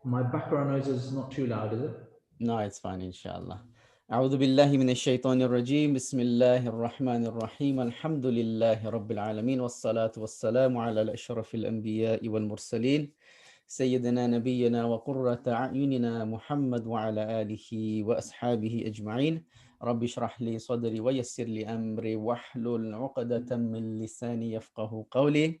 My background noise is not too loud, is it? No, it's fine, inshallah. أعوذ بالله من الشيطان الرجيم بسم الله الرحمن الرحيم الحمد لله رب العالمين والصلاة والسلام على الأشرف الأنبياء والمرسلين سيدنا نبينا وقرة أعيننا محمد وعلى آله وأصحابه أجمعين رب اشرح لي صدري ويسر لي أمري واحلل عقدة من لساني يفقه قولي.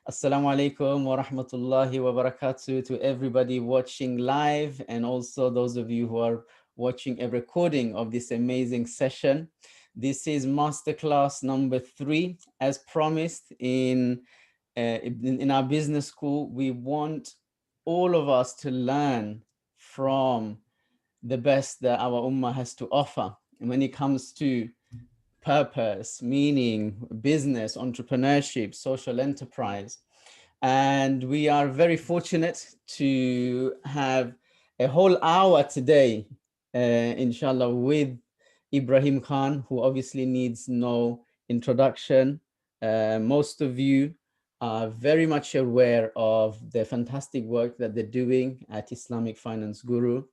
Assalamu alaikum wa rahmatullahi wa barakatuh to everybody watching live and also those of you who are watching a recording of this amazing session. This is Masterclass number 3. As promised in our business school, we want all of us to learn from the best that our Ummah has to offer. And when it comes to purpose, meaning, business, entrepreneurship, social enterprise. And we are very fortunate to have a whole hour today, inshallah, with Ibrahim Khan, who obviously needs no introduction. Most of you are very much aware of the fantastic work that they're doing at Islamic Finance Guru.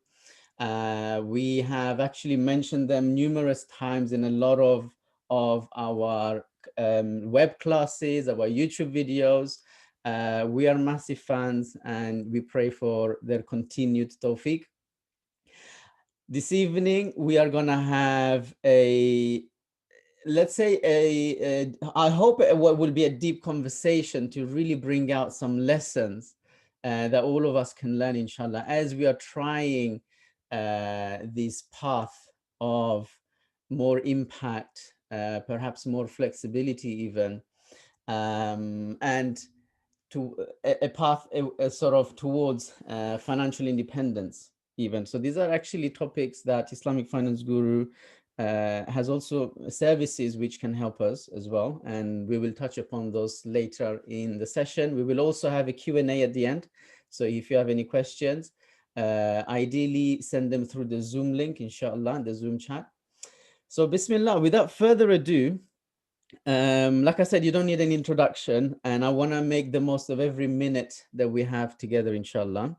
We have actually mentioned them numerous times in a lot of our web classes, our YouTube videos. We are massive fans and we pray for their continued tawfiq. This evening, we are going to have let's say I hope it will be a deep conversation to really bring out some lessons that all of us can learn, inshallah, as we are trying this path of more impact, perhaps more flexibility even, and to a path a sort of towards financial independence even. So these are actually topics that Islamic Finance Guru has also services which can help us as well, and we will touch upon those later in the session. We will also have a Q&A at the end, so if you have any questions, ideally send them through the Zoom link, inshallah, the Zoom chat. So Bismillah, without further ado, like I said, you don't need an introduction, and I want to make the most of every minute that we have together, inshallah.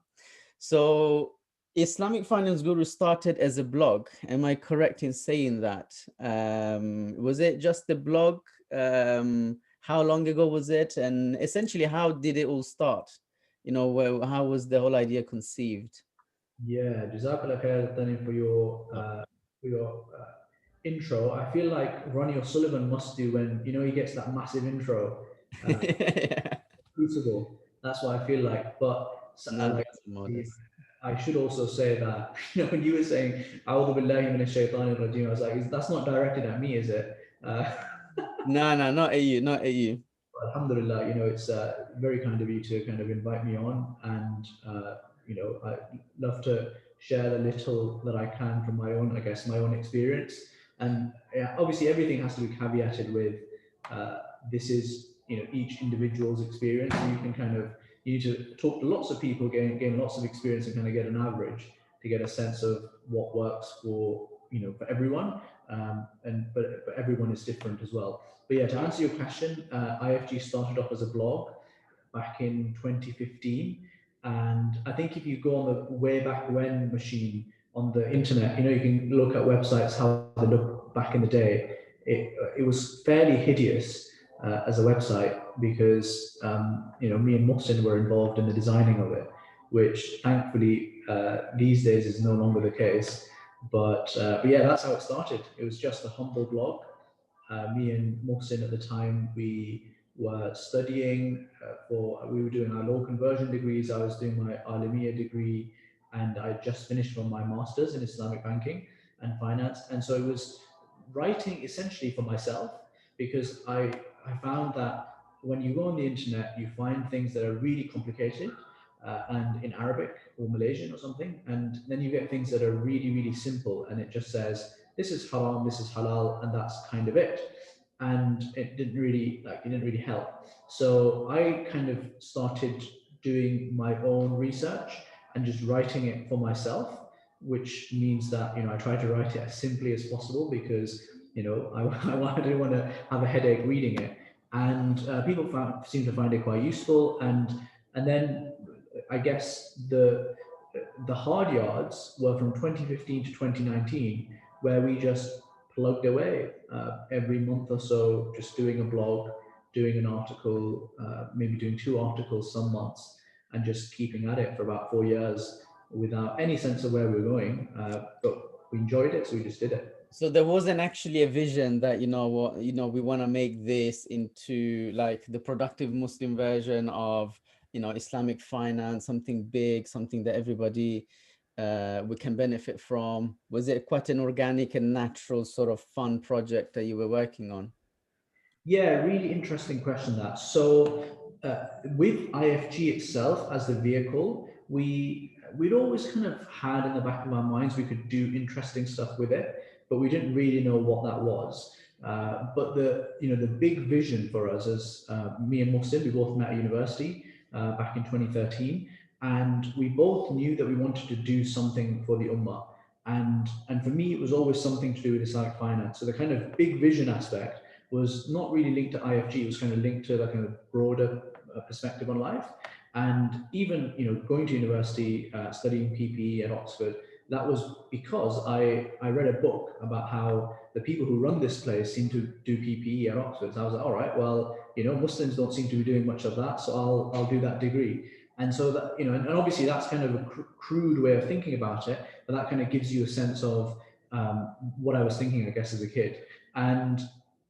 So Islamic Finance Guru started as a blog. Am I correct in saying that? Was it just a blog? How long ago was it? And essentially, how did it all start? You know, how was the whole idea conceived? Yeah, Jazakallah khair, Tanim, for your intro. I feel like Ronnie O'Sullivan must do when he gets that massive intro. Uh, Yeah. Crucible. That's what I feel like. But Not like, so modest. I should also say that when you were saying "A'udhu billahi minash shaitanir rajim," I was like, that's not directed at me, is it? No, no, not at you, not at you. Alhamdulillah, it's very kind of you to kind of invite me on, and I love to share the little that I can from my own, I guess, my own experience. And yeah, obviously, everything has to be caveated with this is each individual's experience. So you need to talk to lots of people, gain lots of experience, and kind of get an average to get a sense of what works for for everyone. But everyone is different as well. But yeah, to answer your question, IFG started off as a blog back in 2015. And I think if you go on the way back when machine on the internet, you can look at websites, how they look back in the day. It was fairly hideous as a website because, me and Mohsin were involved in the designing of it, which thankfully these days is no longer the case. But yeah, that's how it started. It was just a humble blog. Me and Mohsin at the time, we were studying we were doing our law conversion degrees. I was doing my Alimiya degree, and I just finished from my master's in Islamic banking and finance. And so it was writing essentially for myself, because I found that when you go on the internet, you find things that are really complicated and in Arabic or Malaysian or something, and then you get things that are really, really simple, and it just says this is haram, this is halal, and that's kind of it. And it didn't really help. So I kind of started doing my own research and just writing it for myself, which means that I try to write it as simply as possible, because I didn't want to have a headache reading it. And people seem to find it quite useful. And then I guess the hard yards were from 2015 to 2019, where we just plugged away every month or so, just doing a blog, doing an article, maybe doing 2 articles some months, and just keeping at it for about 4 years without any sense of where we were going. But we enjoyed it, so we just did it. So there wasn't actually a vision that, we want to make this into like the productive Muslim version of, Islamic finance, something big, something that everybody we can benefit from. Was it quite an organic and natural sort of fun project that you were working on? Yeah, really interesting question that. So with IFG itself as the vehicle, we'd always kind of had in the back of our minds we could do interesting stuff with it, but we didn't really know what that was. But the big vision for us as me and Mohsin, we both met at university back in 2013, and we both knew that we wanted to do something for the Ummah. And for me, it was always something to do with Islamic finance. So the kind of big vision aspect was not really linked to IFG. It was kind of linked to like a broader perspective on life. And even going to university, studying PPE at Oxford, that was because I read a book about how the people who run this place seem to do PPE at Oxford. So I was like, all right, well, Muslims don't seem to be doing much of that, so I'll do that degree. And so that, and obviously that's kind of a crude way of thinking about it, but that kind of gives you a sense of what I was thinking, I guess, as a kid. And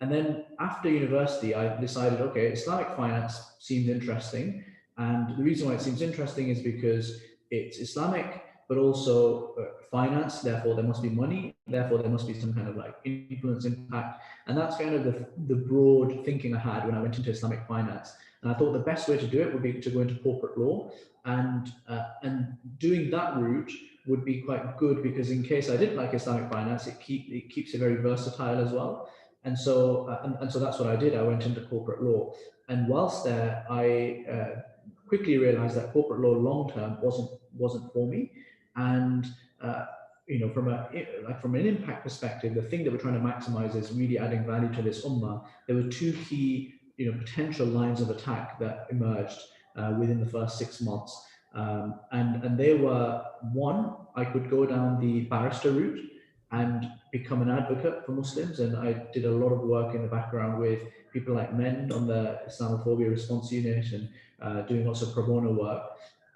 then after university, I decided, okay, Islamic finance seemed interesting. And the reason why it seems interesting is because it's Islamic, but also finance, therefore there must be money, therefore there must be some kind of like influence, impact. And that's kind of the broad thinking I had when I went into Islamic finance. And I thought the best way to do it would be to go into corporate law, and doing that route would be quite good because in case I didn't like Islamic finance, it keeps it very versatile as well. And so that's what I did. I went into corporate law, and whilst there, I quickly realized that corporate law long term wasn't for me. And from an impact perspective, the thing that we're trying to maximize is really adding value to this ummah. There were two key potential lines of attack that emerged within the first 6 months, and they were: one, I could go down the barrister route and become an advocate for Muslims. And I did a lot of work in the background with people like MEND on the Islamophobia Response Unit, and doing lots of pro bono work.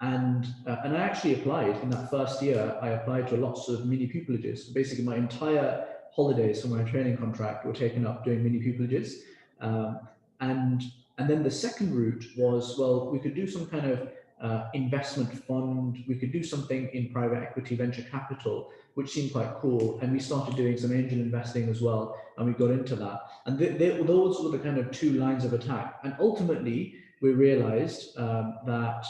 And I actually applied in that first year. I applied to lots of mini pupilages. Basically, my entire holidays for my training contract were taken up doing mini pupilages. And then the second route was, well, we could do some kind of investment fund. We could do something in private equity, venture capital, which seemed quite cool. And we started doing some angel investing as well, and we got into that. And those were the kind of two lines of attack. And ultimately, we realized that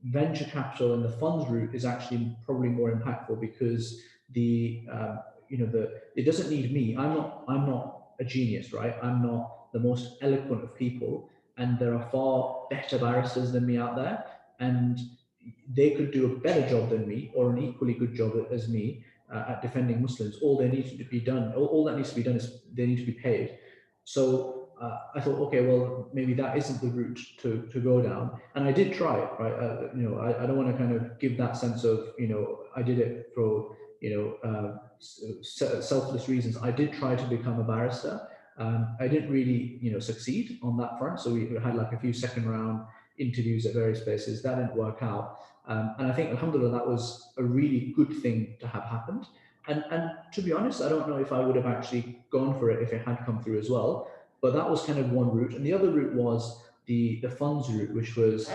venture capital and the funds route is actually probably more impactful because it doesn't need me. I'm not a genius, right? I'm not the most eloquent of people, and there are far better barristers than me out there, and they could do a better job than me or an equally good job as me at defending Muslims. All that needs to be done is they need to be paid. So I thought, okay, well, maybe that isn't the route to go down. And I did try it, right? I don't want to kind of give that sense of, I did it for, selfless reasons. I did try to become a barrister. I didn't really, succeed on that front. So we had like a few second round interviews at various places. That didn't work out. And I think, alhamdulillah, that was a really good thing to have happened. And to be honest, I don't know if I would have actually gone for it if it had come through as well. But that was kind of one route. And the other route was the funds route, which was,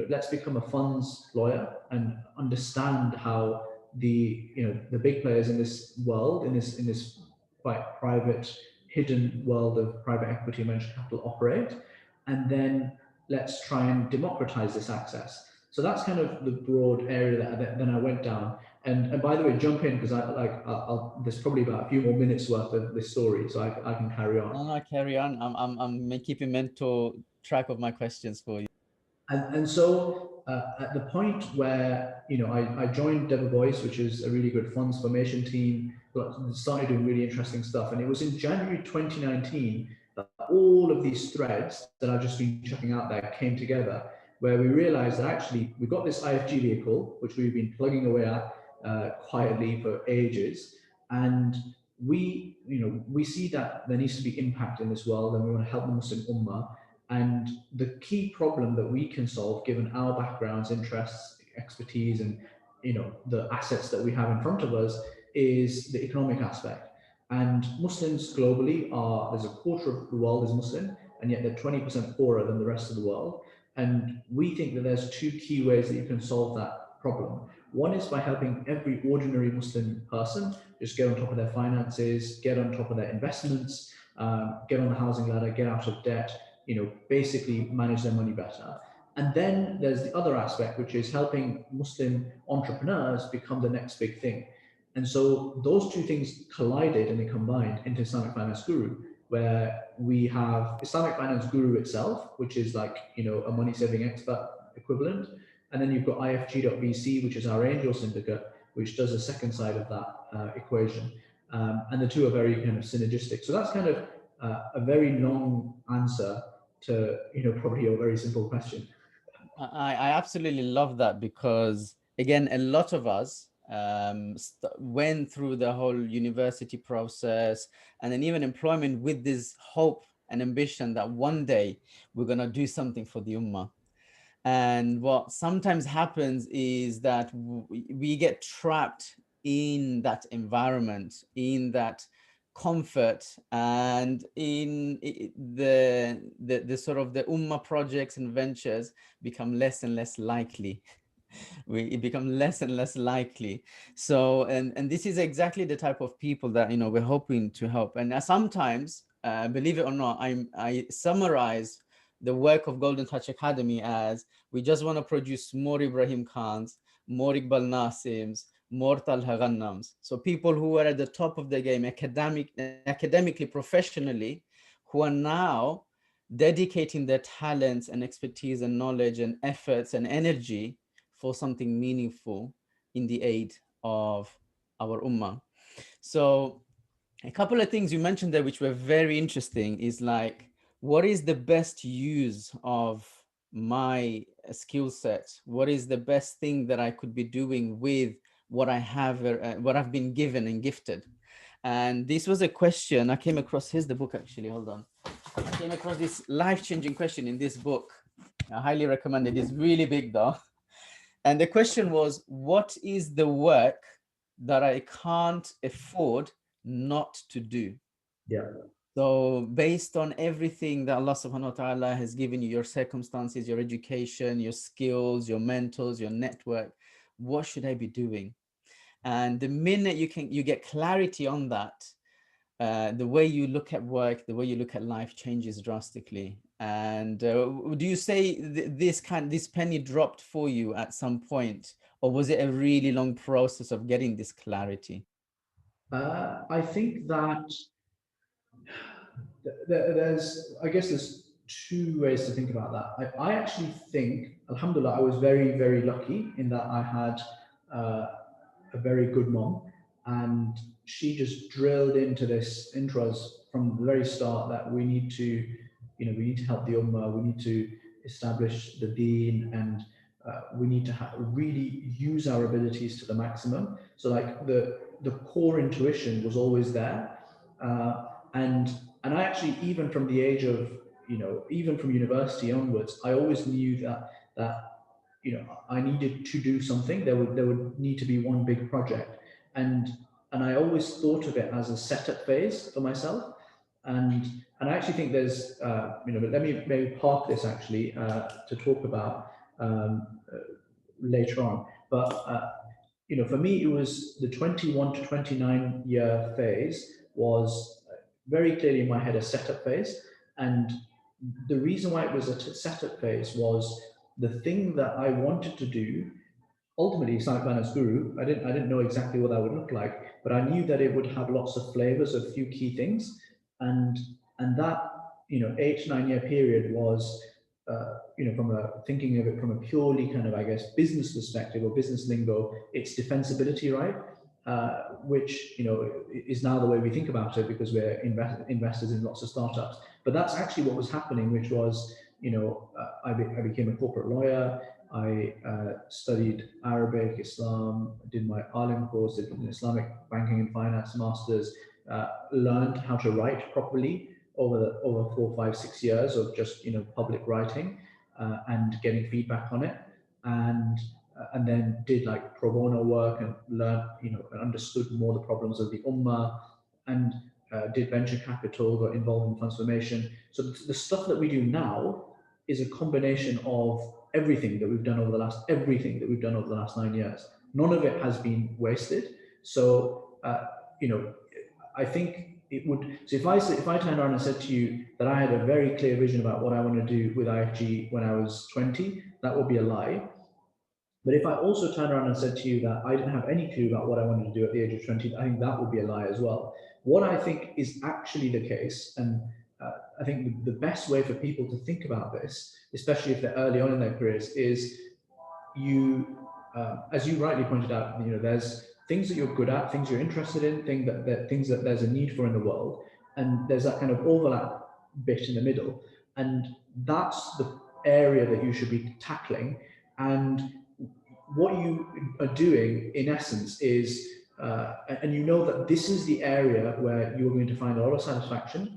let's become a funds lawyer and understand how the big players in this world, in this quite private, hidden world of private equity and venture capital operate. And then let's try and democratize this access. So that's kind of the broad area that then I went down. And by the way, jump in, because there's probably about a few more minutes worth of this story, so I can carry on. No, carry on. I'm keeping mental track of my questions for you. And so at the point where I joined Deborah Boyce, which is a really good funds formation team, started doing really interesting stuff. And it was in January 2019 that all of these threads that I've just been checking out there came together, where we realized that actually we got this IFG vehicle, which we've been plugging away at quietly for ages. And we see that there needs to be impact in this world, and we want to help the Muslim Ummah. And the key problem that we can solve, given our backgrounds, interests, expertise, and the assets that we have in front of us, is the economic aspect. And Muslims globally there's a quarter of the world is Muslim, and yet they're 20% poorer than the rest of the world. And we think that there's two key ways that you can solve that problem. One is by helping every ordinary Muslim person just get on top of their finances, get on top of their investments, get on the housing ladder, get out of debt, basically manage their money better. And then there's the other aspect, which is helping Muslim entrepreneurs become the next big thing. And so those two things collided and they combined into Islamic Finance Guru, where we have Islamic Finance Guru itself, which is like, a money saving expert equivalent. And then you've got IFG.VC, which is our angel syndicate, which does the second side of that equation. And the two are very kind of synergistic. So that's kind of a very long answer to, probably a very simple question. I absolutely love that, because again, a lot of us went through the whole university process and then even employment with this hope and ambition that one day we're going to do something for the Ummah. And what sometimes happens is that we get trapped in that environment, in that comfort, and in the sort of the Ummah projects and ventures become less and less likely. It become less and less likely. So, and this is exactly the type of people that, we're hoping to help. And sometimes, believe it or not, I summarize the work of Golden Touch Academy as, we just want to produce more Ibrahim Khans, more Iqbal Nasims, more Talha Ghannams. So people who are at the top of the game, academically, professionally, who are now dedicating their talents and expertise and knowledge and efforts and energy for something meaningful in the aid of our Ummah. So a couple of things you mentioned there, which were very interesting, is like, what is the best use of my skill set? What is the best thing that I could be doing with what I have, what I've been given and gifted? And this was a question I came across. Here's the book, actually. Hold on. I came across this life-changing question in this book. I highly recommend it. It's really big, though. And the question was, what is the work that I can't afford not to do? Yeah. So based on everything that Allah subhanahu wa ta'ala has given you, your circumstances, your education, your skills, your mentors, your network, what should I be doing? And the minute you get clarity on that, the way you look at work, the way you look at life changes drastically. And do you say this penny dropped for you at some point, or was it a really long process of getting this clarity? I think that there's two ways to think about that. I actually think, alhamdulillah, I was very, very lucky in that I had a very good mom, and she just drilled into this intros from the very start that we need to help the Ummah, we need to establish the deen, and we need to really use our abilities to the maximum. So like the core intuition was always there. And I actually, even from the age of, even from university onwards, I always knew that I needed to do something. There would need to be one big project, and I always thought of it as a setup phase for myself. And I actually think there's, but let me maybe park this actually to talk about later on. But for me, it was the 21 to 29 year phase was very clearly in my head a setup phase. And the reason why it was a setup phase was the thing that I wanted to do. Ultimately, Islamic Finance Guru, I didn't know exactly what that would look like, but I knew that it would have lots of flavors of a few key things. And that 8 to 9 year period was thinking of it from a purely kind of, I guess, business perspective or business lingo, it's defensibility, right? Which is now the way we think about it because we're investors in lots of startups. But that's actually what was happening, which was I became a corporate lawyer. I studied Arabic, Islam, did my Alim course, did an Islamic banking and finance masters, learned how to write properly over 4, 5, 6 years of just public writing and getting feedback on it, and then did like pro bono work and learned and understood more the problems of the Ummah, and did venture capital, got involved in transformation. So the stuff that we do now is a combination of everything that we've done over the last 9 years. None of it has been wasted. So I think it would. So if I turned around and said to you that I had a very clear vision about what I want to do with IFG when I was 20, that would be a lie. But if I also turned around and said to you that I didn't have any clue about what I wanted to do at the age of 20, I think that would be a lie as well. What I think is actually the case, and I think the best way for people to think about this, especially if they're early on in their careers, is as you rightly pointed out, there's things that you're good at, things you're interested in, things that there's a need for in the world, and there's that kind of overlap bit in the middle, and that's the area that you should be tackling. And what you are doing, in essence, is, and that this is the area where you're going to find a lot of satisfaction,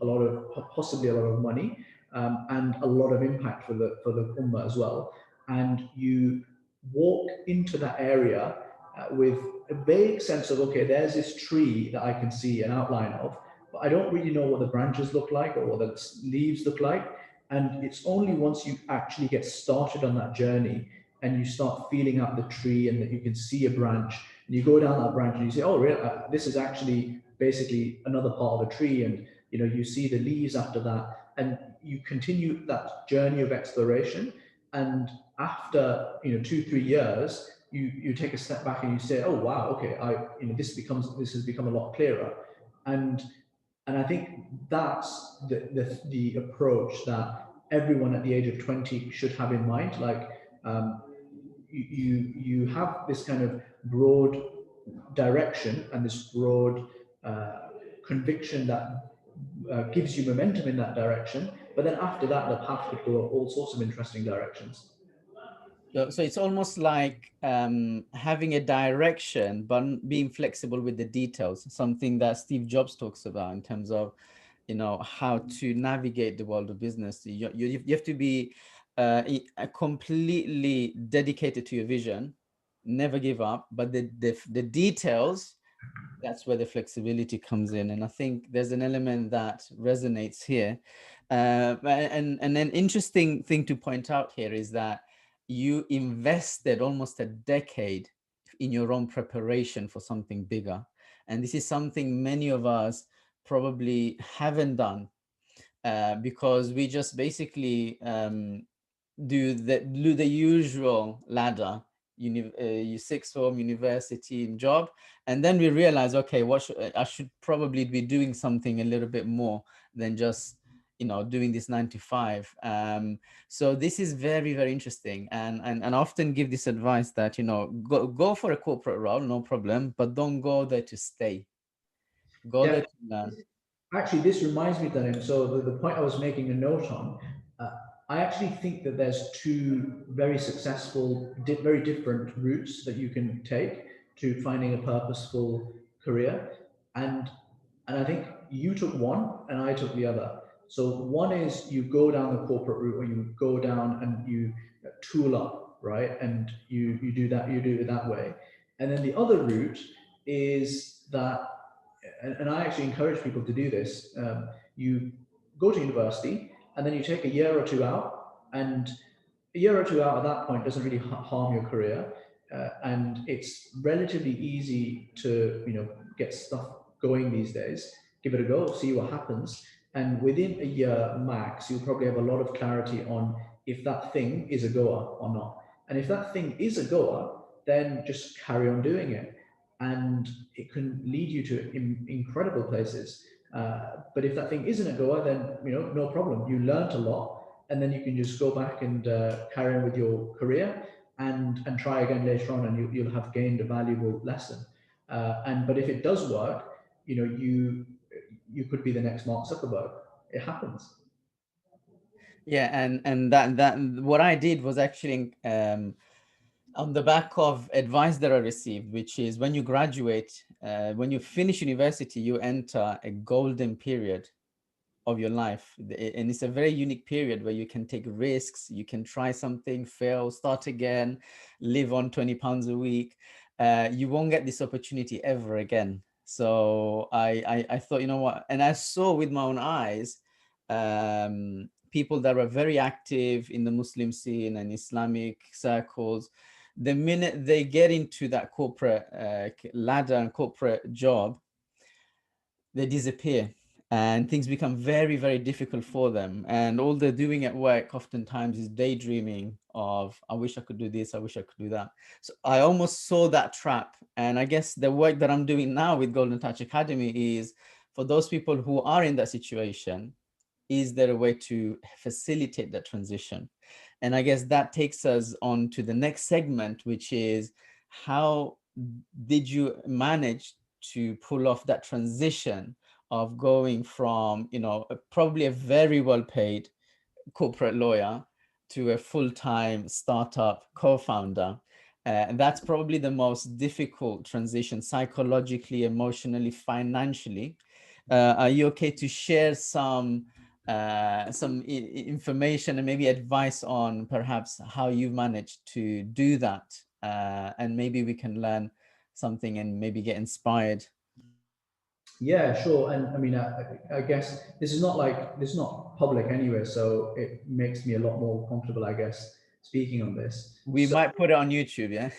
possibly a lot of money, and a lot of impact for the Ummah as well. And you walk into that area with a vague sense of, okay, there's this tree that I can see an outline of, but I don't really know what the branches look like or what the leaves look like. And it's only once you actually get started on that journey and you start feeling out the tree and that you can see a branch, and you go down that branch and you say, oh, really? This is actually basically another part of a tree. And you see the leaves after that, and you continue that journey of exploration. And after 2-3 years, you take a step back and you say, oh wow, okay, this has become a lot clearer. And I think that's the approach that everyone at the age of 20 should have in mind. Like, you have this kind of broad direction and this broad conviction that gives you momentum in that direction, but then after that the path could go all sorts of interesting directions. So it's almost like having a direction, but being flexible with the details, something that Steve Jobs talks about in terms of, how to navigate the world of business. You have to be completely dedicated to your vision, never give up, but the details, that's where the flexibility comes in. And I think there's an element that resonates here. And an interesting thing to point out here is that you invested almost a decade in your own preparation for something bigger. And this is something many of us probably haven't done because we just basically do the usual ladder, sixth form, university, and job, and then we realize, okay, I should probably be doing something a little bit more than just doing this 9 to 5. So this is very, very interesting, and I often give this advice that go for a corporate role, no problem, but don't go there to stay. Go there to learn. Actually, this reminds me, Tanim, so the point I was making a note on, I actually think that there's two very successful, very different routes that you can take to finding a purposeful career. And I think you took one and I took the other. So one is you go down the corporate route, or you go down and you tool up, right? And you do it that way. And then the other route is that, and I actually encourage people to do this. You go to university and then you take a year or two out, and a year or two out at that point doesn't really harm your career, and it's relatively easy to get stuff going these days. Give it a go, see what happens, and within a year max, you'll probably have a lot of clarity on if that thing is a goer or not. And if that thing is a goer, then just carry on doing it, and it can lead you to incredible places. But if that thing isn't a goer, then no problem. You learned a lot, and then you can just go back and carry on with your career and try again later on, and you'll have gained a valuable lesson. But if it does work, you could be the next Mark Zuckerberg. It happens. Yeah, and that what I did was actually on the back of advice that I received, which is when you graduate, when you finish university, you enter a golden period of your life. And it's a very unique period where you can take risks, you can try something, fail, start again, live on £20 a week. You won't get this opportunity ever again. So I thought, you know what, and I saw with my own eyes people that were very active in the Muslim scene and Islamic circles. The minute they get into that corporate ladder and corporate job, they disappear, and things become very, very difficult for them. And all they're doing at work oftentimes is daydreaming of, I wish I could do this, I wish I could do that. So I almost saw that trap. And I guess the work that I'm doing now with Golden Touch Academy is for those people who are in that situation, is there a way to facilitate that transition? And I guess that takes us on to the next segment, which is how did you manage to pull off that transition of going from, probably a very well paid corporate lawyer to a full-time startup co-founder? And that's probably the most difficult transition psychologically, emotionally, financially. Are you okay to share some information and maybe advice on perhaps how you managed to do that? And maybe we can learn something and maybe get inspired. Yeah, sure. And I mean, I guess this is not public anyway, so it makes me a lot more comfortable, I guess, speaking on this. We So, might put it on YouTube, yeah?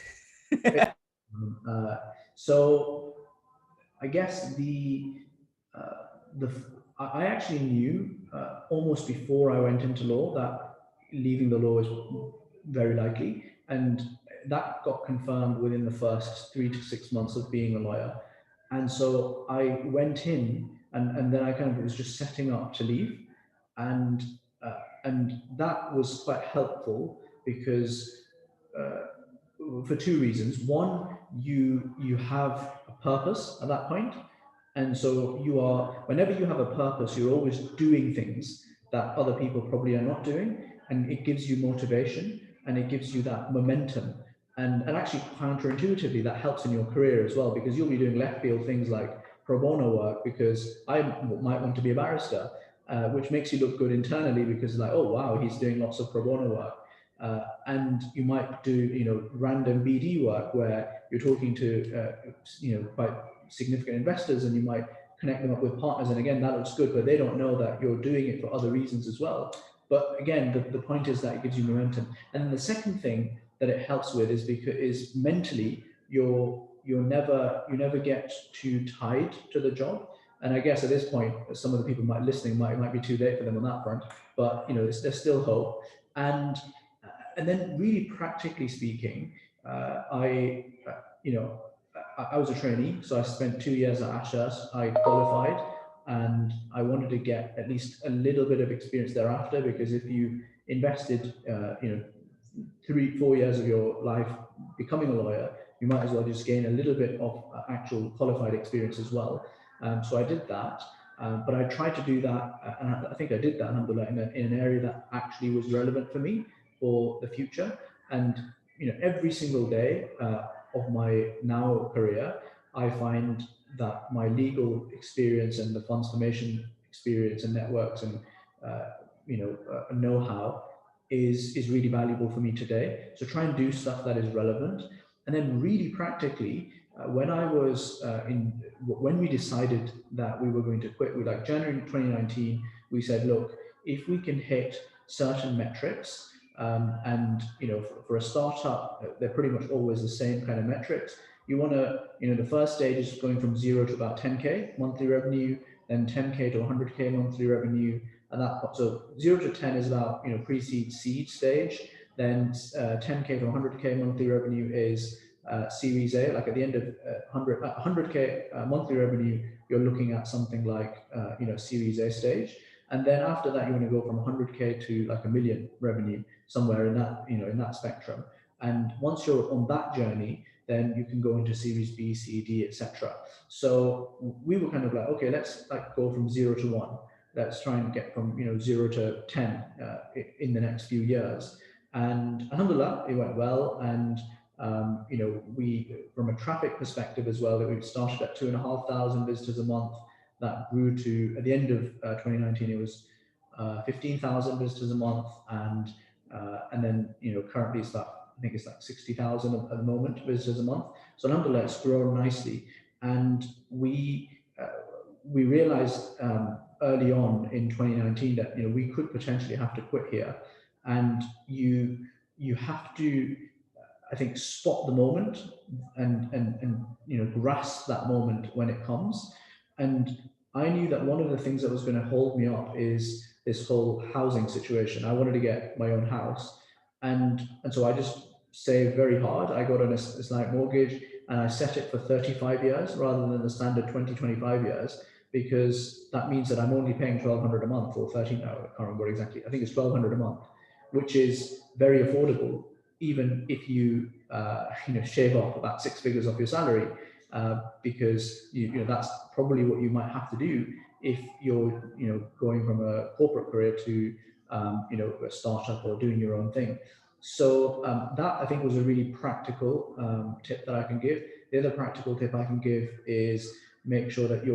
uh, so I guess uh, the I actually knew almost before I went into law that leaving the law is very likely, and that got confirmed within the first 3 to 6 months of being a lawyer. And so I went in, and then I kind of was just setting up to leave, and and that was quite helpful because for two reasons. One, you have a purpose at that point, and so you are, whenever you have a purpose, you're always doing things that other people probably are not doing, and it gives you motivation and it gives you that momentum. And actually, counterintuitively, that helps in your career as well, because you'll be doing left field things like pro bono work, because I might want to be a barrister, which makes you look good internally, because like, oh wow, he's doing lots of pro bono work. And you might do, random BD work where you're talking to, quite significant investors, and you might connect them up with partners. And again, that looks good, but they don't know that you're doing it for other reasons as well. But again, the point is that it gives you momentum. And then the second thing that it helps with is mentally, you never get too tied to the job. And I guess at this point, some of the people listening might be too late for them on that front, but there's still hope. And then really practically speaking, I was a trainee, so I spent 2 years at Ashurst. I qualified, and I wanted to get at least a little bit of experience thereafter, because if you invested, 3-4 years of your life becoming a lawyer, you might as well just gain a little bit of actual qualified experience as well. So I did that. But I tried to do that, and I think I did that, alhamdulillah, in an area that actually was relevant for me for the future. And every single day of my now career, I find that my legal experience and the funds formation experience and networks and know-how is really valuable for me today. So try and do stuff that is relevant. And then really practically, when we decided that we were going to quit, like January 2019, we said, look, if we can hit certain metrics, and for a startup, they're pretty much always the same kind of metrics. You want to, the first stage is going from 0 to about 10K monthly revenue, then 10K to 100K monthly revenue. And so 0 to 10 is about, pre-seed, seed stage. Then 10K to 100K monthly revenue is Series A. Like at the end of 100K monthly revenue, you're looking at something like, Series A stage. And then after that, you want to go from 100K to like 1 million revenue, somewhere in that, in that spectrum. And once you're on that journey, then you can go into Series B, C, D, etc. So we were kind of like, okay, let's like go from 0 to 1. let's try and get from 0 to 10 in the next few years. And alhamdulillah, it went well. And we, from a traffic perspective as well, that we've started at 2,500 visitors a month. That grew to, at the end of 2019, it was 15,000 visitors a month, and then currently it's that, I think it's like 60,000 at the moment visitors a month. So alhamdulillah, it's grown nicely. And we realized early on in 2019 that we could potentially have to quit here, and you have to, I think, spot the moment and grasp that moment when it comes. And I knew that one of the things that was going to hold me up is this whole housing situation. I wanted to get my own house, and so I just saved very hard. I got an Islamic mortgage, and I set it for 35 years rather than the standard 20-25 years, because that means that I'm only paying 1,200 a month, or 13. I can't remember exactly. I think it's 1,200 a month, which is very affordable, even if you shave off about 6 figures off your salary, because that's probably what you might have to do if you're going from a corporate career to a startup or doing your own thing. So that, I think, was a really practical tip that I can give. The other practical tip I can give is make sure that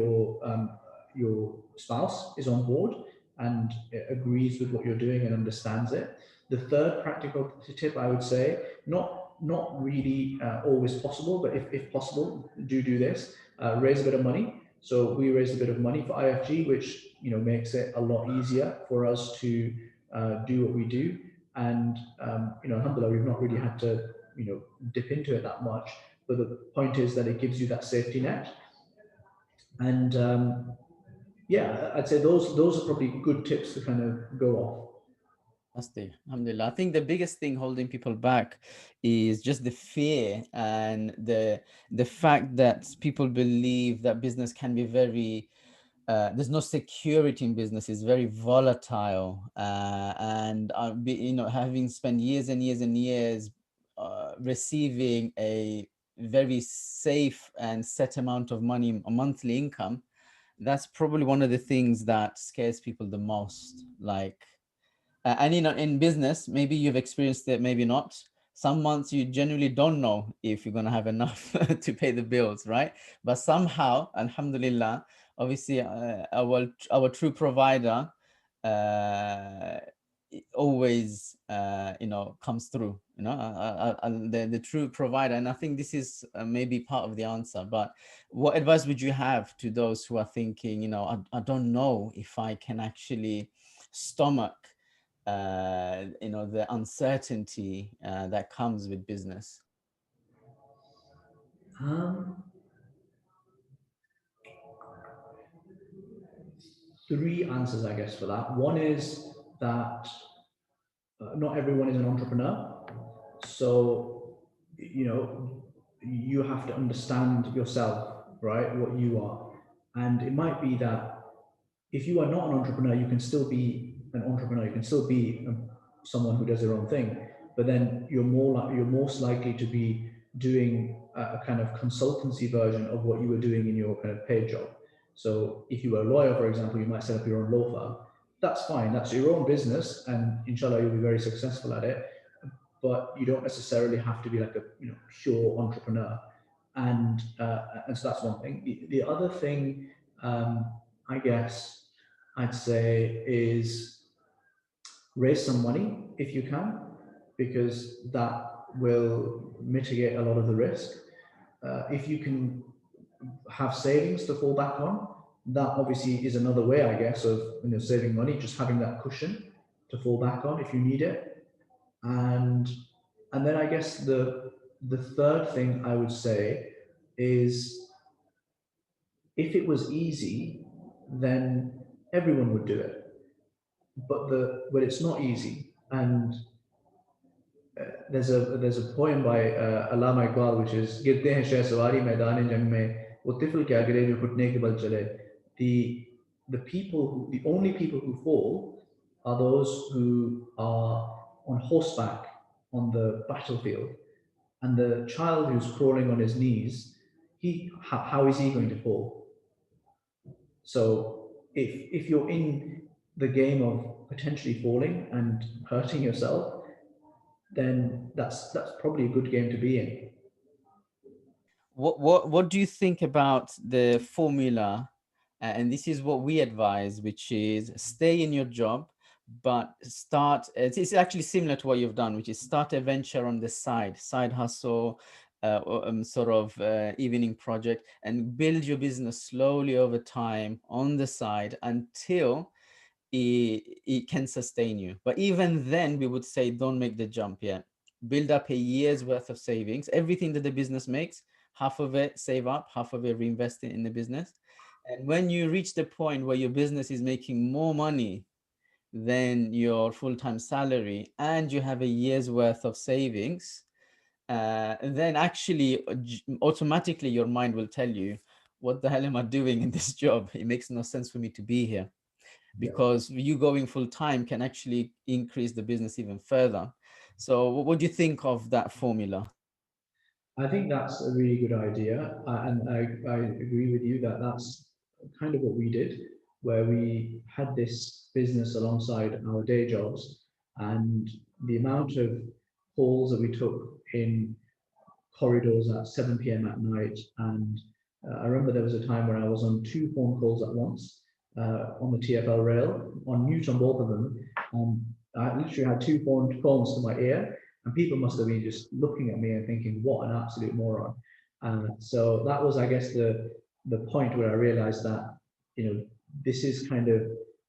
your spouse is on board and agrees with what you're doing and understands it. The third practical tip, I would say, not really always possible, but if possible, do this. Raise a bit of money. So we raised a bit of money for IFG, which makes it a lot easier for us to do what we do. And alhamdulillah, we've not really had to dip into it that much. But the point is that it gives you that safety net. And yeah, I'd say those are probably good tips to kind of go off. Alhamdulillah. I think the biggest thing holding people back is just the fear and the fact that people believe that business can be very there's no security in business, is very volatile, and having spent years and years and years receiving a very safe and set amount of money, a monthly income, that's probably one of the things that scares people the most. Like, and in business, maybe you've experienced it, maybe not. Some months you genuinely don't know if you're going to have enough to pay the bills, right? But somehow, alhamdulillah, obviously our true provider always comes through, the true provider. And I think this is maybe part of the answer. But what advice would you have to those who are thinking, I don't know if I can actually stomach the uncertainty that comes with business? Three answers, I guess, for that. One is that not everyone is an entrepreneur. So, you have to understand yourself, right? What you are. And it might be that if you are not an entrepreneur, you can still be an entrepreneur. You can still be someone who does their own thing. But then you're most likely to be doing a kind of consultancy version of what you were doing in your kind of paid job. So if you were a lawyer, for example, you might set up your own law firm. That's fine. That's your own business, and inshallah, you'll be very successful at it. But you don't necessarily have to be like a pure entrepreneur. And so that's one thing. The other thing, I guess I'd say, is raise some money if you can, because that will mitigate a lot of the risk. If you can have savings to fall back on, that obviously is another way, I guess, of saving money, just having that cushion to fall back on if you need it. And then I guess the third thing I would say is, if it was easy, then everyone would do it. But it's not easy. And there's a poem by Allama Iqbal, which is "Girte hain sheh sawari maidan jang mein, wo tifl ke agre jo ghutne ke bal chale." The only people who fall are those who are on horseback on the battlefield, and the child who's crawling on his knees, how is he going to fall? So if you're in the game of potentially falling and hurting yourself, then that's probably a good game to be in. What do you think about the formula? And this is what we advise, which is stay in your job, but start. It's actually similar to what you've done, which is start a venture on the side hustle, or sort of evening project, and build your business slowly over time on the side until it can sustain you. But even then, we would say don't make the jump yet. Build up a year's worth of savings. Everything that the business makes, half of it save up, half of it reinvest it in the business. And when you reach the point where your business is making more money than your full-time salary and you have a year's worth of savings, then actually automatically your mind will tell you, what the hell am I doing in this job? It makes no sense for me to be here, Yeah. because you going full time can actually increase the business even further. So what do you think of that formula? I think that's a really good idea, and I agree with you that that's kind of what we did, where we had this business alongside our day jobs, and the amount of calls that we took in corridors at 7 p.m. at night. And I remember there was a time where I was on two phone calls at once on the TFL rail, on mute on both of them. I literally had two phones to my ear, and people must have been just looking at me and thinking, "What an absolute moron!" So that was, I guess, the point where I realized that this is kind of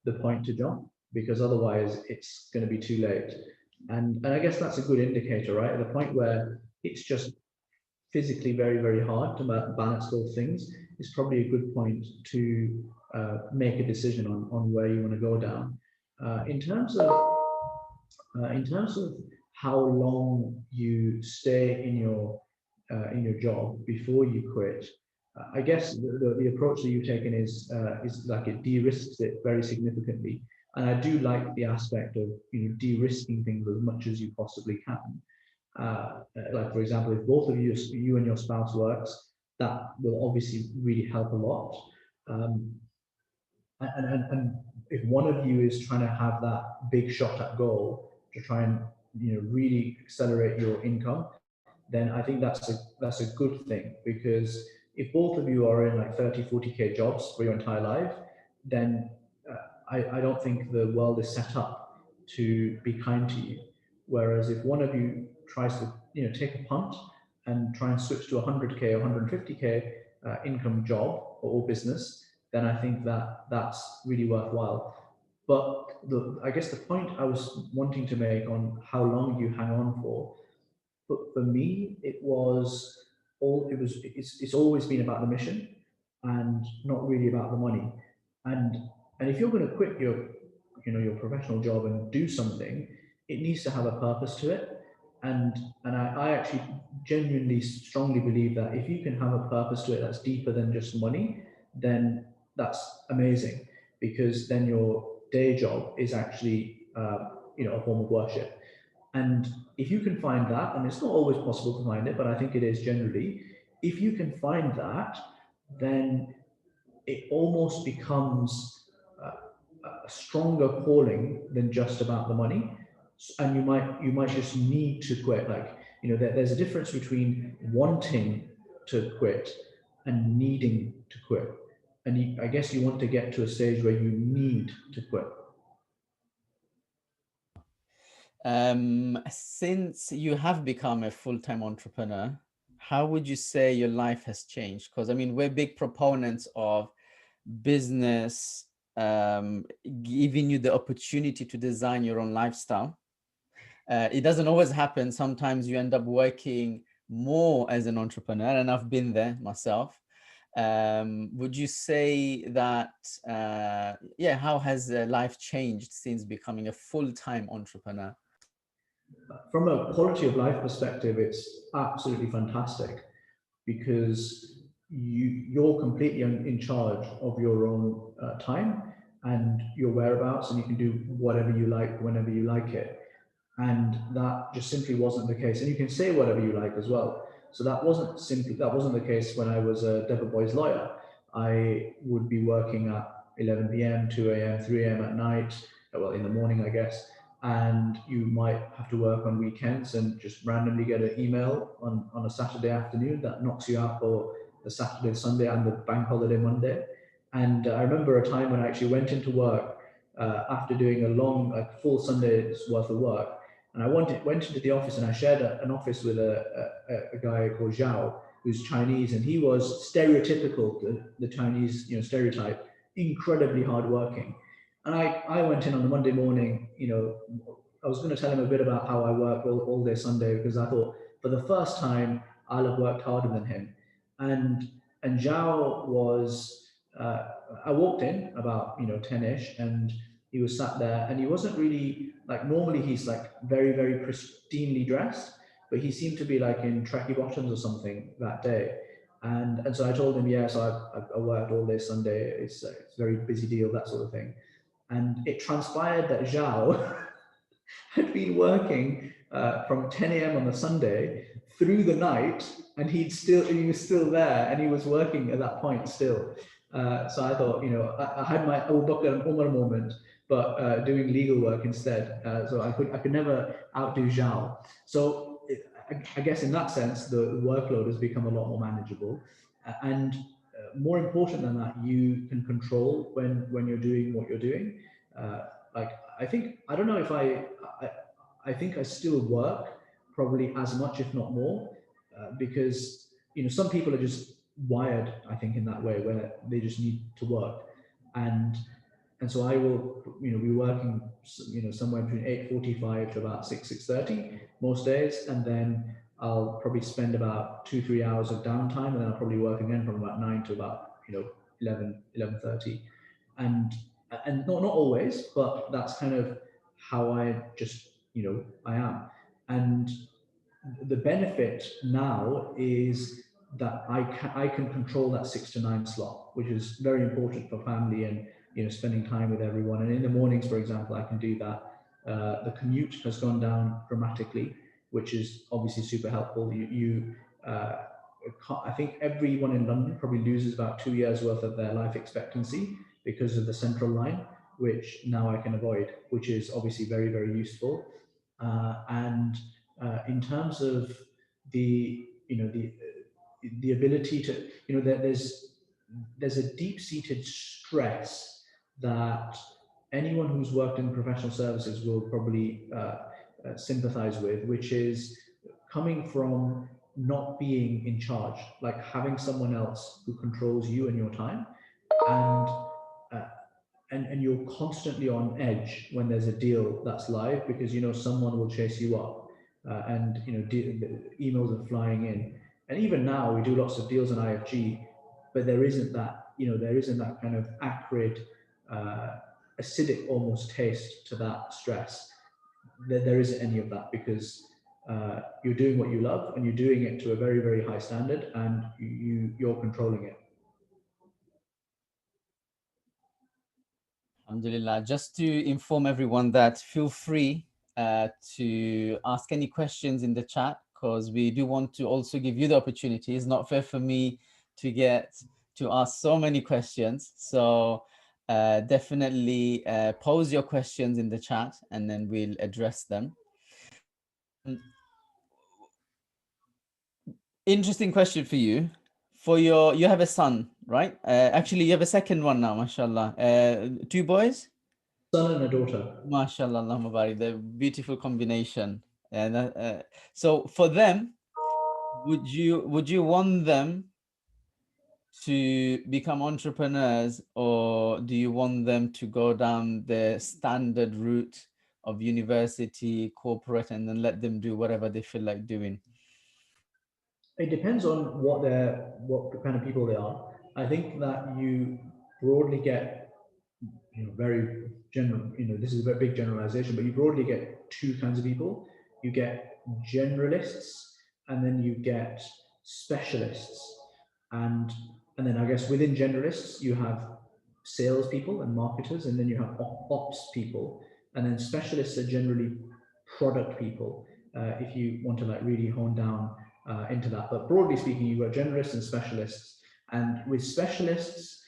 the point to jump, because otherwise it's going to be too late. And I guess that's a good indicator, right? At the point where it's just physically very, very hard to balance those things, is probably a good point to make a decision on where you want to go down. In terms of how long you stay in your job before you quit, I guess the approach that you've taken is like it de-risks it very significantly. And I do like the aspect of de-risking things as much as you possibly can. Like, for example, if both of you and your spouse works, that will obviously really help a lot. Um, and if one of you is trying to have that big shot at goal to try and really accelerate your income, then I think that's a good thing, because if both of you are in like 30, 40K jobs for your entire life, then I don't think the world is set up to be kind to you. Whereas if one of you tries to take a punt and try and switch to a 100K or 150K income job or business, then I think that that's really worthwhile. But I guess the point I was wanting to make on how long you hang on but for me, it's always been about the mission and not really about the money. And if you're going to quit your professional job and do something, it needs to have a purpose to it. And I actually genuinely strongly believe that if you can have a purpose to it that's deeper than just money, then that's amazing, because then your day job is actually a form of worship. And if you can find that, and it's not always possible to find it, but I think it is generally, if you can find that, then it almost becomes a stronger calling than just about the money. And you might just need to quit. Like, there's a difference between wanting to quit and needing to quit. And I guess you want to get to a stage where you need to quit. Since you have become a full-time entrepreneur, how would you say your life has changed? Because I mean, we're big proponents of business giving you the opportunity to design your own lifestyle. It doesn't always happen. Sometimes you end up working more as an entrepreneur, and I've been there myself. Would you say that, how has life changed since becoming a full-time entrepreneur? From a quality of life perspective, it's absolutely fantastic, because you're completely in charge of your own time and your whereabouts, and you can do whatever you like whenever you like it. And that just simply wasn't the case. And you can say whatever you like as well. So that wasn't the case when I was a Deborah Boy's lawyer. I would be working at 11 p.m., 2 a.m., 3 a.m. at night, well, in the morning, I guess. And you might have to work on weekends and just randomly get an email on a Saturday afternoon that knocks you out for the Saturday, Sunday, and the bank holiday Monday. And I remember a time when I actually went into work after doing a long, like full Sunday's worth of work. And I went into the office, and I shared an office with a guy called Zhao, who's Chinese, and he was stereotypical, the Chinese, stereotype, incredibly hardworking. And I went in on the Monday morning, I was going to tell him a bit about how I work all day Sunday, because I thought for the first time I'll have worked harder than him. And Zhao was, I walked in about 10ish, and he was sat there, and he wasn't really like, normally he's like very, very pristinely dressed, but he seemed to be like in tracky bottoms or something that day. And so I told him, yeah, so I worked all day Sunday. It's a very busy deal, that sort of thing. And it transpired that Zhao had been working from 10 a.m. on the Sunday through the night, and he was still there, and he was working at that point still. So I thought, I had my Abu Bakr and Umar moment, but doing legal work instead. So I could never outdo Zhao. So I guess in that sense, the workload has become a lot more manageable, and more important than that, you can control when you're doing what you're doing. Like I don't know if I think I still work probably as much, if not more, because some people are just wired, I think, in that way, where they just need to work, and so I will be working somewhere between 8:45 to about 6:30 most days, and then I'll probably spend about 2-3 hours of downtime, and then I'll probably work again from about 9 to about 11:30, and not always, but that's kind of how I just I am. And the benefit now is that I can control that 6 to 9 slot, which is very important for family and spending time with everyone. And in the mornings, for example, I can do that. The commute has gone down dramatically, which is obviously super helpful. I think everyone in London probably loses about 2 years worth of their life expectancy because of the central line, which now I can avoid, which is obviously very, very useful. And in terms of the the ability to there's a deep-seated stress that anyone who's worked in professional services will probably sympathize with, which is coming from not being in charge, like having someone else who controls you and your time, and and you're constantly on edge when there's a deal that's live, because someone will chase you up, and emails are flying in. And even now we do lots of deals on IFG, but there isn't that kind of acrid, acidic almost taste to that stress. There isn't any of that, because you're doing what you love, and you're doing it to a very, very high standard, and you're controlling it. Alhamdulillah. Just to inform everyone that feel free to ask any questions in the chat, because we do want to also give you the opportunity. It's not fair for me to ask so many questions. So definitely pose your questions in the chat, and then we'll address them. Interesting question for you. You have a son, right? Actually, you have a second one now, mashallah. 2 boys? Son and a daughter. MashaAllah, Allahumma barik, the beautiful combination. And so for them, would you want them to become entrepreneurs, or do you want them to go down the standard route of university, corporate, and then let them do whatever they feel like doing? It depends on what kind of people they are. I think that you broadly get, very general, this is a very big generalization, but you broadly get 2 kinds of people. You get generalists, and then you get specialists. And then I guess within generalists, you have salespeople and marketers, and then you have ops people. And then specialists are generally product people, if you want to like really hone down into that. But broadly speaking, you've got generalists and specialists. And with specialists,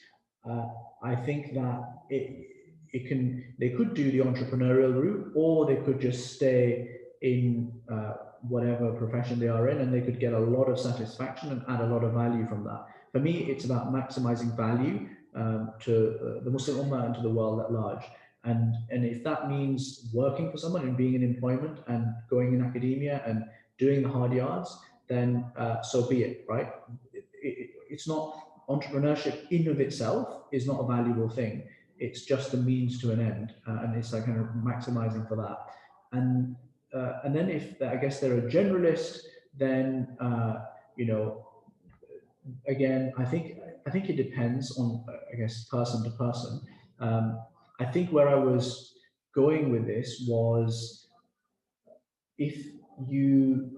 I think that they could do the entrepreneurial route, or they could just stay in whatever profession they are in, and they could get a lot of satisfaction and add a lot of value from that. For me, it's about maximizing value to the Muslim Ummah and to the world at large. And if that means working for someone and being in employment and going in academia and doing the hard yards, then so be it, right? It's not, entrepreneurship in of itself is not a valuable thing. It's just a means to an end, and it's like kind of maximizing for that. And then if I guess they're a generalist, then you know, again, I think it depends on, I guess, person to person. I think where I was going with this was, if you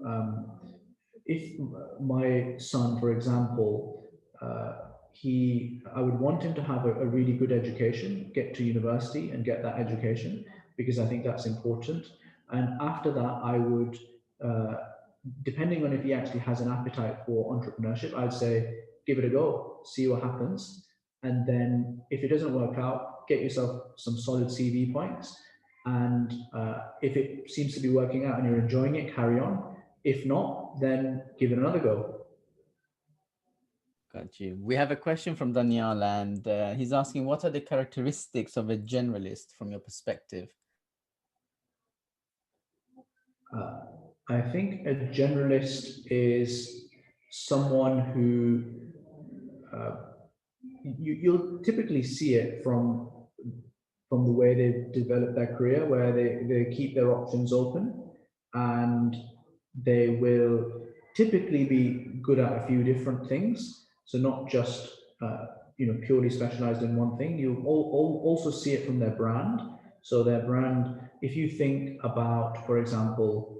if my son, for example, I would want him to have a really good education, get to university and get that education, because I think that's important. And after that, I would, depending on if he actually has an appetite for entrepreneurship, I'd say, give it a go, see what happens. And then if it doesn't work out, get yourself some solid CV points. And if it seems to be working out and you're enjoying it, carry on. If not, then give it another go. Got you. We have a question from Daniel, and he's asking, what are the characteristics of a generalist from your perspective? I think a generalist is someone who you'll typically see it from the way they've developed their career, where they keep their options open, and they will typically be good at a few different things. So not just purely specialized in one thing. You also see it from their brand. So their brand, if you think about, for example,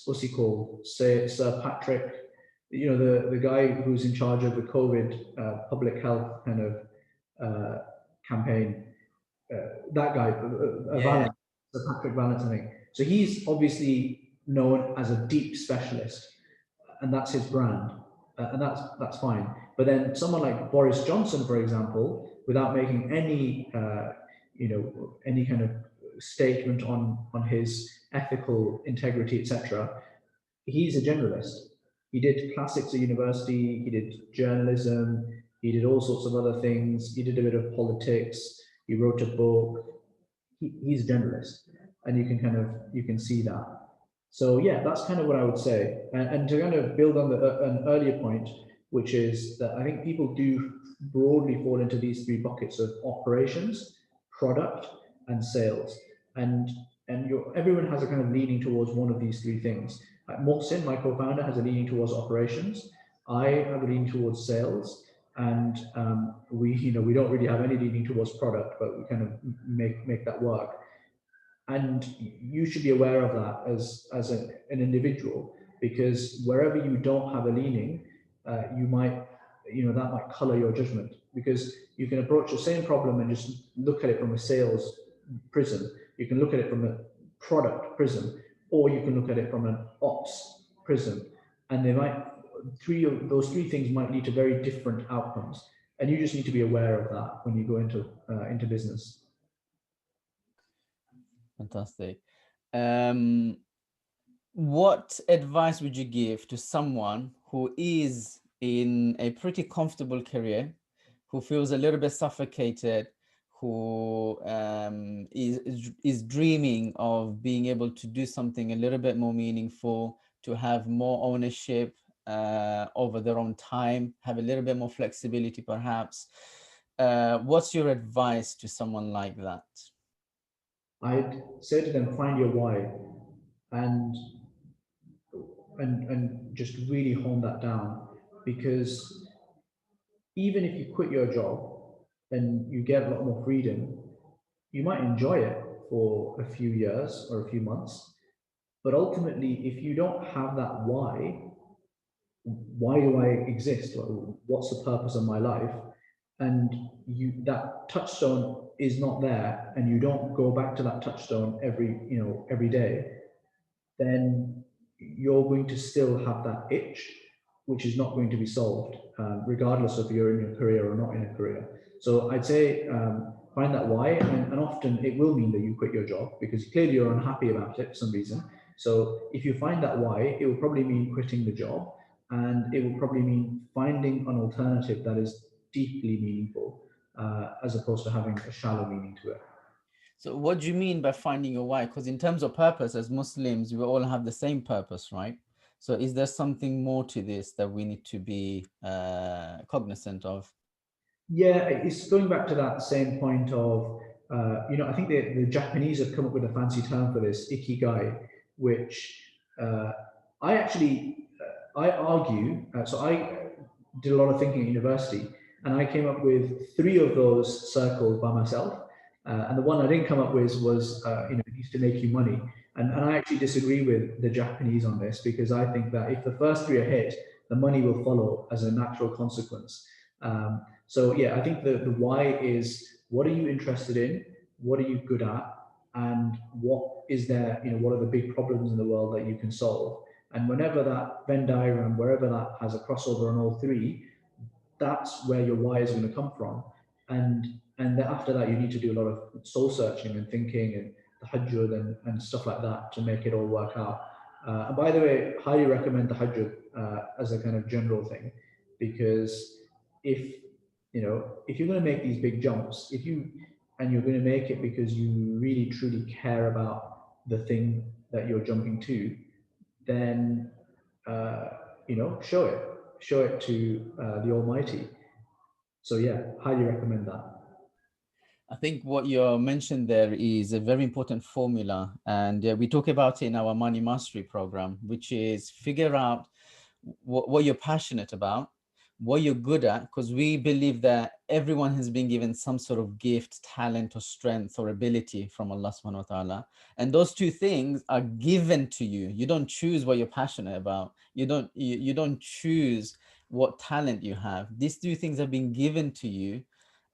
what's he called? Say Sir Patrick, the guy who's in charge of the COVID public health kind of campaign. That guy, Valence, Sir Patrick Valence, I think. So he's obviously known as a deep specialist, and that's his brand, and that's fine. But then someone like Boris Johnson, for example, without making any any kind of statement on his ethical integrity, etc., he's a generalist. He did classics at university. He did journalism. He did all sorts of other things. He did a bit of politics. He wrote a book. He's a generalist, and you can see that. So yeah, that's kind of what I would say. And to kind of build on an earlier point, which is that I think people do broadly fall into these three buckets of operations, product, and sales. And everyone has a kind of leaning towards one of these three things. Like Mohsin, my co-founder, has a leaning towards operations. I have a leaning towards sales, and we don't really have any leaning towards product, but we kind of make that work. And you should be aware of that as an individual, because wherever you don't have a leaning, you might, that might color your judgment, because you can approach the same problem and just look at it from a sales prism. You can look at it from a product prism, or you can look at it from an ops prism, and those three things might lead to very different outcomes. And you just need to be aware of that when you go into business. Fantastic. What advice would you give to someone who is in a pretty comfortable career, who feels a little bit suffocated, who is dreaming of being able to do something a little bit more meaningful, to have more ownership over their own time, have a little bit more flexibility perhaps? What's your advice to someone like that? I'd say to them, find your why, and just really hone that down. Because even if you quit your job and you get a lot more freedom, you might enjoy it for a few years or a few months, but ultimately, if you don't have that why do I exist? What's the purpose of my life? And that touchstone is not there, and you don't go back to that touchstone every day, then you're going to still have that itch, which is not going to be solved, regardless of you're in your career or not in a career. So I'd say find that why, and often it will mean that you quit your job because clearly you're unhappy about it for some reason. So if you find that why, it will probably mean quitting the job, and it will probably mean finding an alternative that is deeply meaningful, as opposed to having a shallow meaning to it. So what do you mean by finding your why? Because in terms of purpose, as Muslims, we all have the same purpose, right? So is there something more to this that we need to be cognizant of? Yeah, it's going back to that same point of, I think the Japanese have come up with a fancy term for this, ikigai, which uh, I actually, I argue, so I did a lot of thinking at university, and I came up with three of those circles by myself. And the one I didn't come up with was, it needs to make you money. And I actually disagree with the Japanese on this because I think that if the first three are hit, the money will follow as a natural consequence. So yeah, I think the why is what are you interested in, what are you good at, and what is there, what are the big problems in the world that you can solve. And whenever that Venn diagram, wherever that has a crossover on all three, that's where your why is going to come from. And then after that, you need to do a lot of soul searching and thinking and the tahajjud and stuff like that to make it all work out. And by the way, highly recommend the tahajjud as a kind of general thing, because if if you're going to make these big jumps, and you're going to make it because you really truly care about the thing that you're jumping to, then uh, show it to the Almighty. So yeah, highly recommend that. I think what you mentioned there is a very important formula, and we talk about it in our Money Mastery program, which is figure out what you're passionate about, what you're good at, because we believe that everyone has been given some sort of gift, talent, or strength or ability from Allah subhanahu wa ta'ala. And those two things are given to you. You don't choose what you're passionate about. You don't choose what talent you have. These two things have been given to you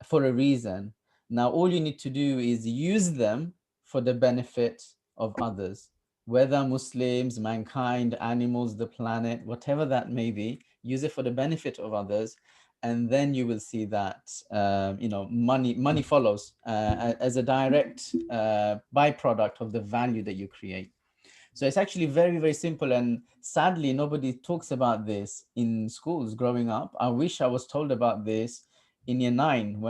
for a reason. Now, all you need to do is use them for the benefit of others, whether Muslims, mankind, animals, the planet, whatever that may be, use it for the benefit of others. And then you will see that, money follows as a direct byproduct of the value that you create. So it's actually very, very simple. And sadly, nobody talks about this in schools growing up. I wish I was told about this in year 9,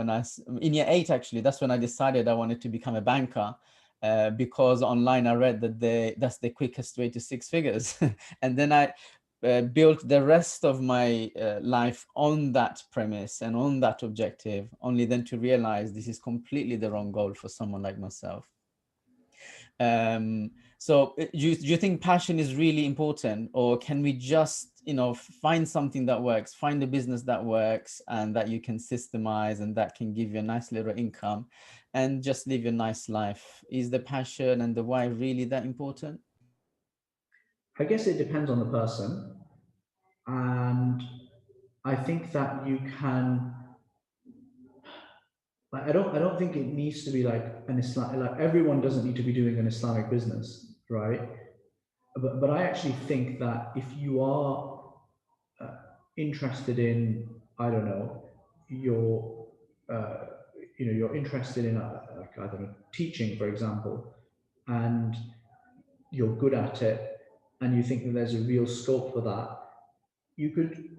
in year 8, actually, that's when I decided I wanted to become a banker. Because online I read that that's the quickest way to 6 figures. And then I built the rest of my life on that premise and on that objective, only then to realize this is completely the wrong goal for someone like myself. So do you think passion is really important, or can we just find something that works, find a business that works and that you can systemize and that can give you a nice little income and just live your nice life? Is the passion and the why really that important? I guess it depends on the person, and I think that you can. Like, I don't think it needs to be like an Islam. Like everyone doesn't need to be doing an Islamic business, right? But I actually think that if you are uh, interested in, I don't know, your uh, you're interested in like, I don't know, teaching, for example, and you're good at it, and you think that there's a real scope for that, you could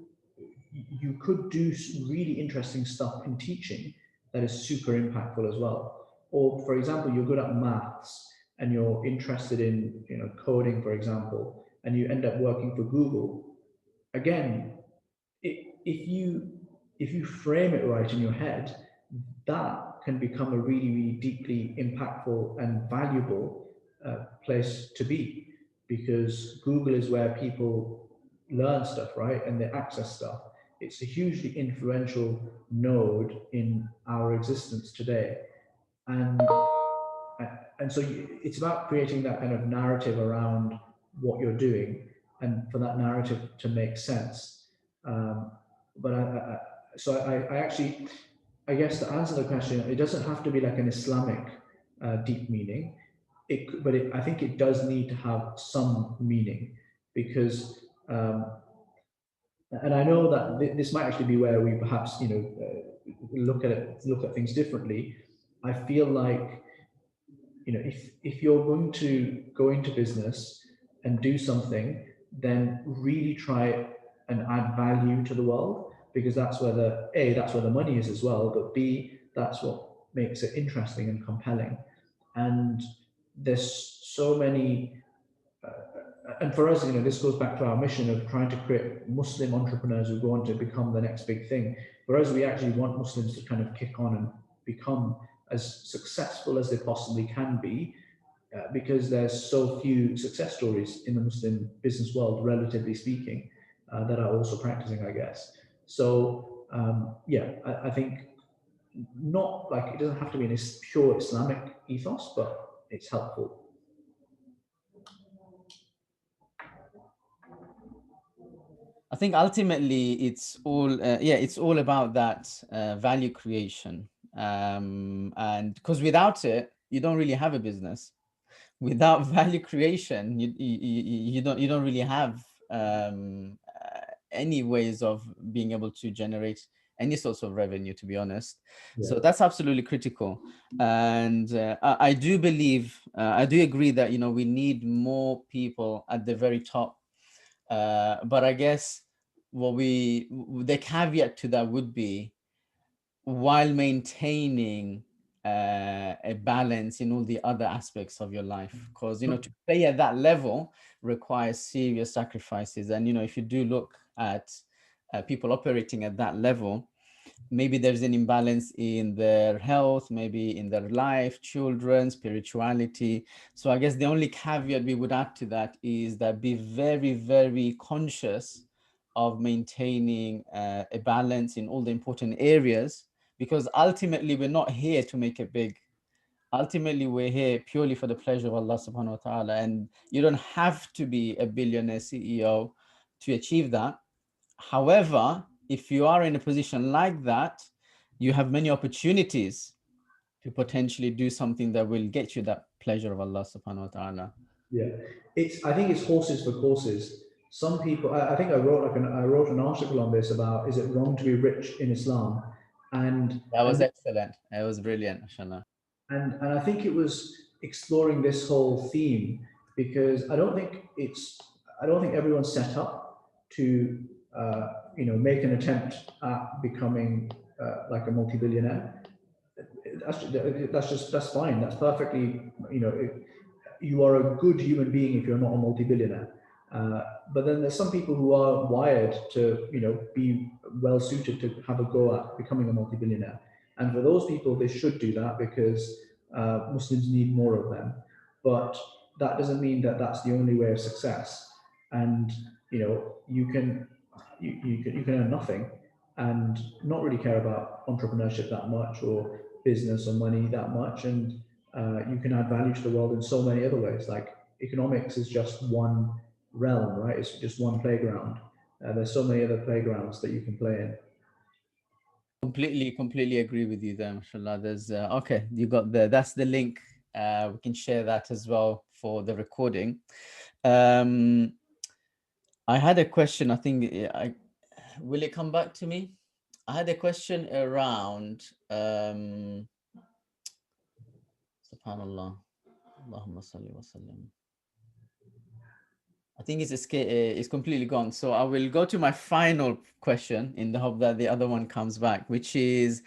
you could do really interesting stuff in teaching that is super impactful as well. Or for example, you're good at maths and you're interested in coding, for example, and you end up working for Google. Again, if you frame it right in your head, that can become a really, really deeply impactful and valuable place to be, because Google is where people learn stuff, right? And they access stuff. It's a hugely influential node in our existence today. And and so it's about creating that kind of narrative around what you're doing, and for that narrative to make sense. Um, but I actually, I guess to answer the question, it doesn't have to be like an Islamic deep meaning. I think it does need to have some meaning, because And I know that this might actually be where we perhaps, look at things differently. I feel like, if you're going to go into business and do something, then really try and add value to the world, because that's where the money is as well, but B, that's what makes it interesting and compelling. And there's so many, and for us, this goes back to our mission of trying to create Muslim entrepreneurs who go on to become the next big thing. For us, we actually want Muslims to kind of kick on and become as successful as they possibly can be, because there's so few success stories in the Muslim business world, relatively speaking, that are also practicing, I guess. So I think, not like, it doesn't have to be in a pure Islamic ethos, but it's helpful. I think ultimately it's all about that value creation, and because without it, you don't really have a business. Without value creation, you don't really have any ways of being able to generate any sorts of revenue, to be honest. Yeah. So that's absolutely critical. And I do believe, I do agree that, we need more people at the very top. But I guess the caveat to that would be, while maintaining a balance in all the other aspects of your life, because to play at that level requires serious sacrifices. And if you do look at people operating at that level, maybe there's an imbalance in their health, maybe in their life, children, spirituality. So I guess the only caveat we would add to that is that be very, very conscious of maintaining a balance in all the important areas, because ultimately we're not here to make it big. Ultimately, we're here purely for the pleasure of Allah subhanahu wa ta'ala. And you don't have to be a billionaire CEO to achieve that. However, if you are in a position like that, you have many opportunities to potentially do something that will get you that pleasure of Allah subhanahu wa ta'ala. Yeah, I think it's horses for courses. Some people, I think I wrote an article on this about, is it wrong to be rich in Islam? And That was excellent. It was brilliant, mashallah. and I think it was exploring this whole theme, because I don't think everyone's set up to make an attempt at becoming like a multi-billionaire. That's fine. That's perfectly, you are a good human being if you're not a multi-billionaire. But then there's some people who are wired to, be well suited to have a go at becoming a multi-billionaire. And for those people, they should do that, because Muslims need more of them. But that doesn't mean that that's the only way of success. And you can earn nothing and not really care about entrepreneurship that much, or business or money that much, and you can add value to the world in so many other ways. Like, economics is just one realm, right? It's just one playground. There's so many other playgrounds that you can play in. Completely agree with you there, mashallah. There's okay, you got that's the link. We can share that as well for the recording. I had a question. I think will it come back to me? I had a question around subhanallah, Allahumma salli wa sallim. I think it's completely gone. So I will go to my final question in the hope that the other one comes back, which is,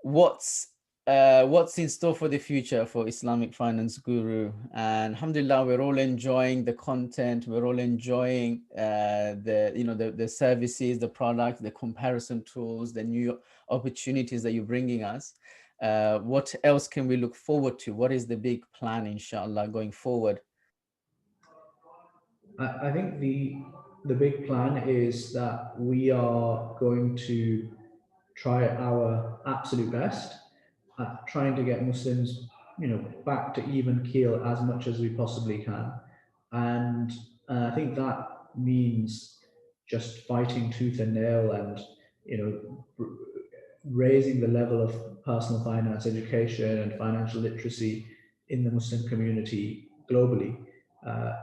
what's in store for the future for Islamic Finance Guru? And alhamdulillah, we're all enjoying the content. We're all enjoying the services, the products, the comparison tools, the new opportunities that you're bringing us. What else can we look forward to? What is the big plan, inshallah, going forward? I think the big plan is that we are going to try our absolute best at trying to get Muslims, back to even keel as much as we possibly can. And I think that means just fighting tooth and nail, and raising the level of personal finance education and financial literacy in the Muslim community globally.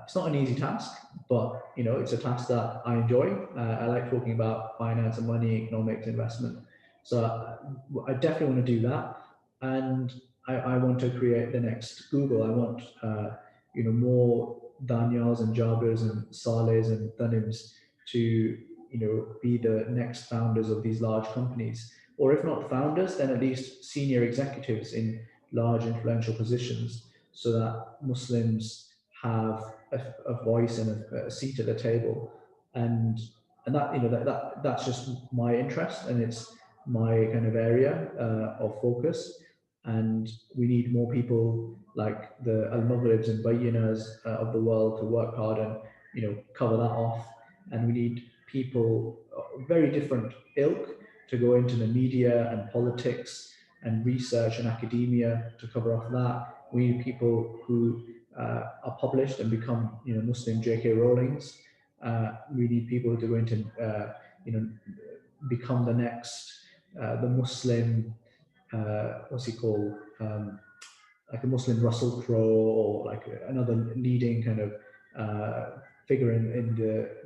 It's not an easy task, but it's a task that I enjoy. I like talking about finance and money, economics, investment. So I definitely want to do that, and I want to create the next Google. I want more Daniels and Jabers and Salehs and Thanims to be the next founders of these large companies, or if not founders, then at least senior executives in large influential positions, so that Muslims have a voice and a seat at the table, and that that's just my interest, and it's my kind of area of focus. And we need more people like the al-Maghribs and Bayyanas of the world to work hard and cover that off. And we need people very different ilk to go into the media and politics and research and academia to cover off that. We need people who are published and become Muslim J.K. Rowlings. We need people to go into become the next the Muslim what's he called like a Muslim Russell Crowe, or like another leading kind of figure in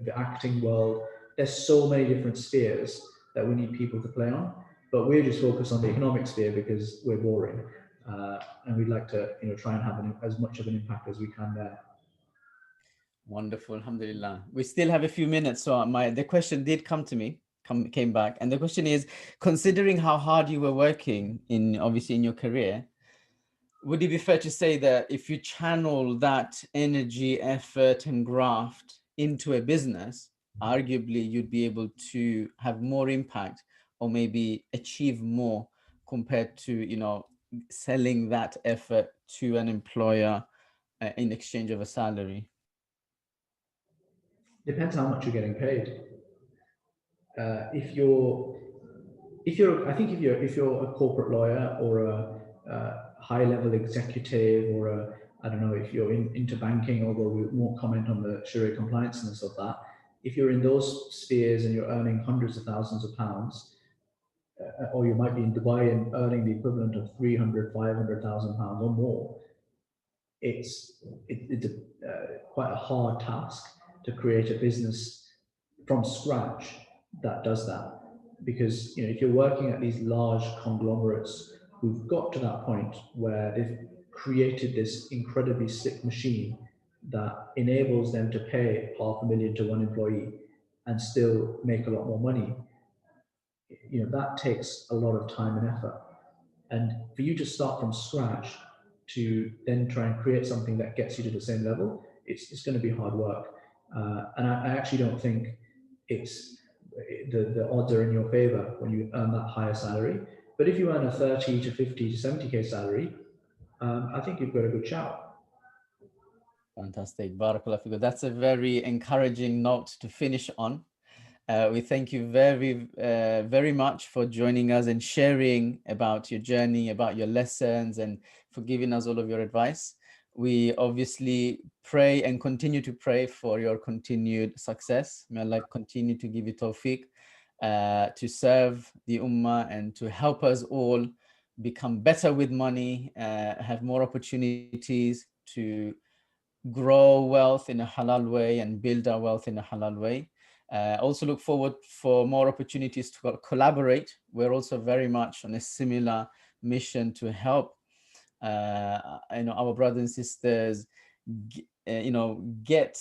the acting world. There's so many different spheres that we need people to play on, but we're just focused on the economic sphere because we're boring, and we'd like to try and have as much of an impact as we can there. Wonderful, alhamdulillah. We still have a few minutes, so the question did come to me, came back, and the question is, considering how hard you were working obviously in your career, would it be fair to say that if you channel that energy, effort, and graft into a business, arguably you'd be able to have more impact or maybe achieve more compared to selling that effort to an employer in exchange of a salary? Depends how much you're getting paid. I think if you're a corporate lawyer or a high level executive, or I don't know if you're into banking, although we won't comment on the Sharia complianceness of that. If you're in those spheres and you're earning hundreds of thousands of pounds, or you might be in Dubai and earning the equivalent of 300, 500,000 pounds or more, it's quite a hard task to create a business from scratch that does that. Because if you're working at these large conglomerates who've got to that point where they've created this incredibly slick machine that enables them to pay $500,000 to one employee and still make a lot more money, that takes a lot of time and effort. And for you to start from scratch to then try and create something that gets you to the same level, it's going to be hard work. And I actually don't think it's the odds are in your favor when you earn that higher salary. But if you earn a 30 to 50 to 70K salary, I think you've got a good shout. Fantastic. Barakallah fikum. That's a very encouraging note to finish on. We thank you very much for joining us and sharing about your journey, about your lessons, and for giving us all of your advice. We obviously pray and continue to pray for your continued success. May Allah continue to give you tawfiq to serve the Ummah and to help us all become better with money, have more opportunities to grow wealth in a halal way and build our wealth in a halal way. Also look forward for more opportunities to collaborate. We're also very much on a similar mission to help our brothers and sisters get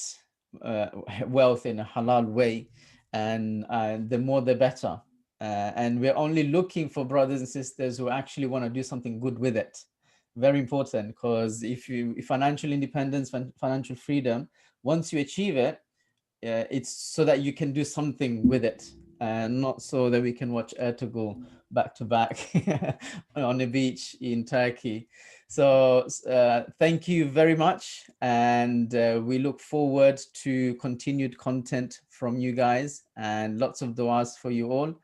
wealth in a halal way, and the more the better. And we're only looking for brothers and sisters who actually want to do something good with it. Very important, because if financial independence, financial freedom, once you achieve it, it's so that you can do something with it, and not so that we can watch Ertugrul back to back on a beach in Turkey. So thank you very much, and we look forward to continued content from you guys, and lots of du'as for you all.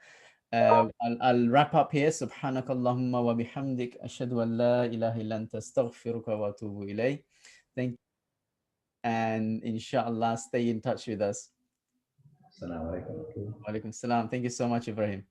I'll wrap up here. Subhanakallahumma wa bihamdik, ashhadu an la ilaha illa anta, astaghfiruka wa atubu ilayk. Thank you, and inshallah stay in touch with us. Assalamu alaikum. Wa alaikum salam. Thank you so much, Ibrahim.